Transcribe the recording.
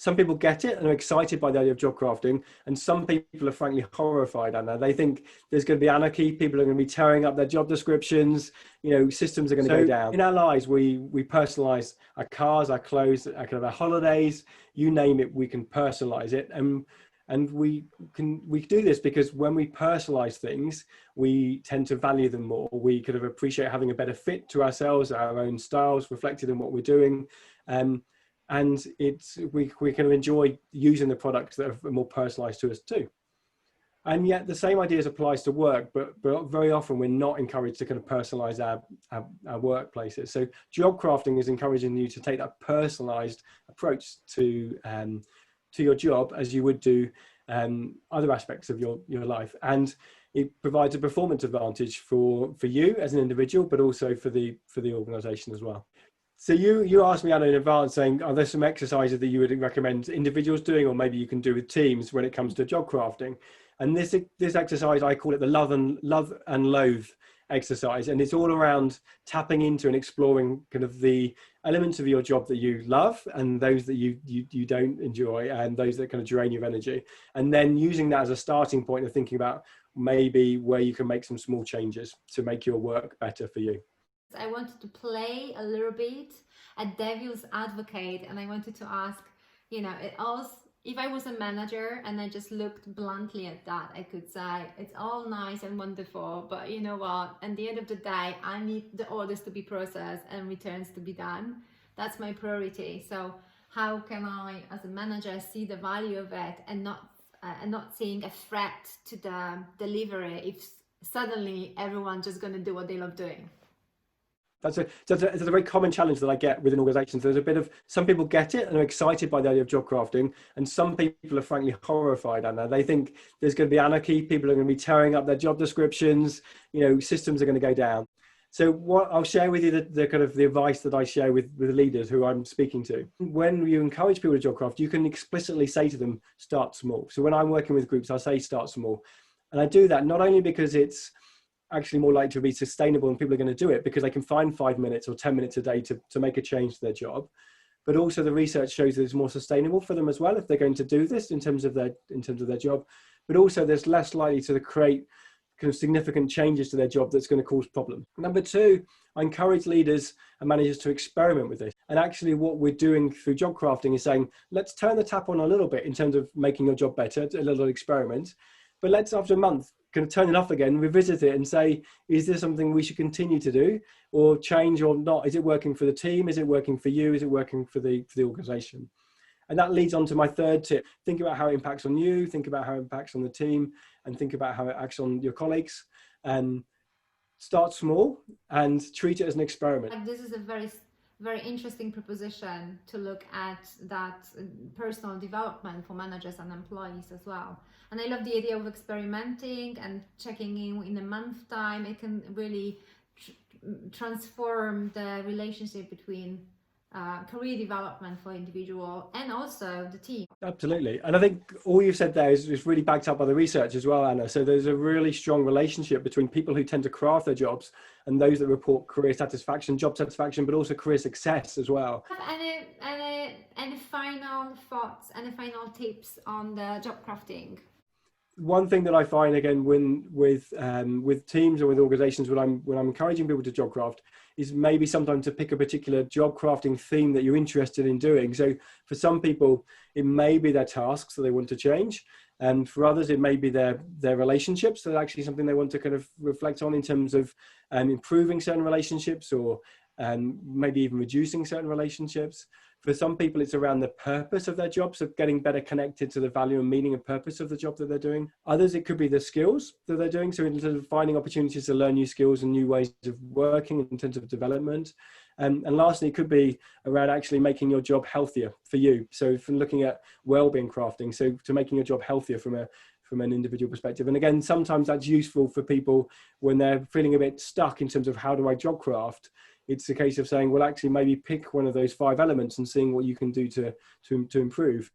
some people get it and are excited by the idea of job crafting, and some people are frankly horrified, Anna. They think there's going to be anarchy, people are going to be tearing up their job descriptions, systems are going to go down. In our lives, we personalize our cars, our clothes, our holidays, you name it, we can personalize it. And we do this because when we personalize things, we tend to value them more. We kind of appreciate having a better fit to ourselves, our own styles reflected in what we're doing. And we kind of enjoy using the products that are more personalized to us too. And yet the same ideas applies to work, but very often we're not encouraged to kind of personalize our workplaces. So job crafting is encouraging you to take that personalized approach to your job as you would do other aspects of your life. And it provides a performance advantage for you as an individual, but also for the organization as well. So you asked me out in advance saying, are there some exercises that you would recommend individuals doing, or maybe you can do with teams when it comes to job crafting? And this exercise, I call it the love and loathe exercise, and it's all around tapping into and exploring kind of the elements of your job that you love and those that you don't enjoy, and those that kind of drain your energy, and then using that as a starting point of thinking about maybe where you can make some small changes to make your work better for you. I wanted to play a little bit at devil's advocate, and I wanted to ask, if I was a manager and I just looked bluntly at that, I could say it's all nice and wonderful, but you know what, at the end of the day, I need the orders to be processed and returns to be done. That's my priority. So how can I, as a manager, see the value of it and not seeing a threat to the delivery if suddenly everyone's just going to do what they love doing? That's a very common challenge that I get within organizations. There's a bit of, some people get it and are excited by the idea of job crafting, and some people are frankly horrified, Anna. They think there's going to be anarchy, people are going to be tearing up their job descriptions, systems are going to go down. So what I'll share with you the kind of the advice that I share with leaders who I'm speaking to. When you encourage people to job craft, you can explicitly say to them, start small. So when I'm working with groups, I say start small. And I do that not only because it's actually more likely to be sustainable and people are going to do it because they can find 5 minutes or 10 minutes a day to make a change to their job, but also the research shows that it's more sustainable for them as well if they're going to do this in terms of their job, but also there's less likely to create kind of significant changes to their job that's going to cause problems. Number two, I encourage leaders and managers to experiment with this. And actually what we're doing through job crafting is saying, let's turn the tap on a little bit in terms of making your job better, a little experiment, but let's after a month kind of turn it off again, revisit it and say, is this something we should continue to do or change or not? Is it working for the team? Is it working for you? Is it working for the organization? And that leads on to my third tip. Think about how it impacts on you, think about how it impacts on the team, and think about how it acts on your colleagues. Start small and treat it as an experiment. This is a very, very interesting proposition to look at that personal development for managers and employees as well. And I love the idea of experimenting and checking in a month time. It can really transform the relationship between career development for individual and also the team. Absolutely. And I think all you've said there is really backed up by the research as well, Anna. So there's a really strong relationship between people who tend to craft their jobs and those that report career satisfaction, job satisfaction, but also career success as well. Any final thoughts, any final tips on the job crafting? One thing that I find again with teams or with organizations when I'm encouraging people to job craft is maybe sometimes to pick a particular job crafting theme that you're interested in doing. So for some people, it may be their tasks that they want to change. And for others, it may be their relationships. So actually something they want to kind of reflect on in terms of improving certain relationships or maybe even reducing certain relationships. For some people, it's around the purpose of their jobs, so getting better connected to the value and meaning and purpose of the job that they're doing. Others, it could be the skills that they're doing. So in terms of finding opportunities to learn new skills and new ways of working in terms of development. And lastly, it could be around actually making your job healthier for you. So from looking at well-being crafting, so to making your job healthier from an individual perspective. And again, sometimes that's useful for people when they're feeling a bit stuck in terms of how do I job craft. It's a case of saying, well, actually maybe pick one of those 5 elements and seeing what you can do to improve.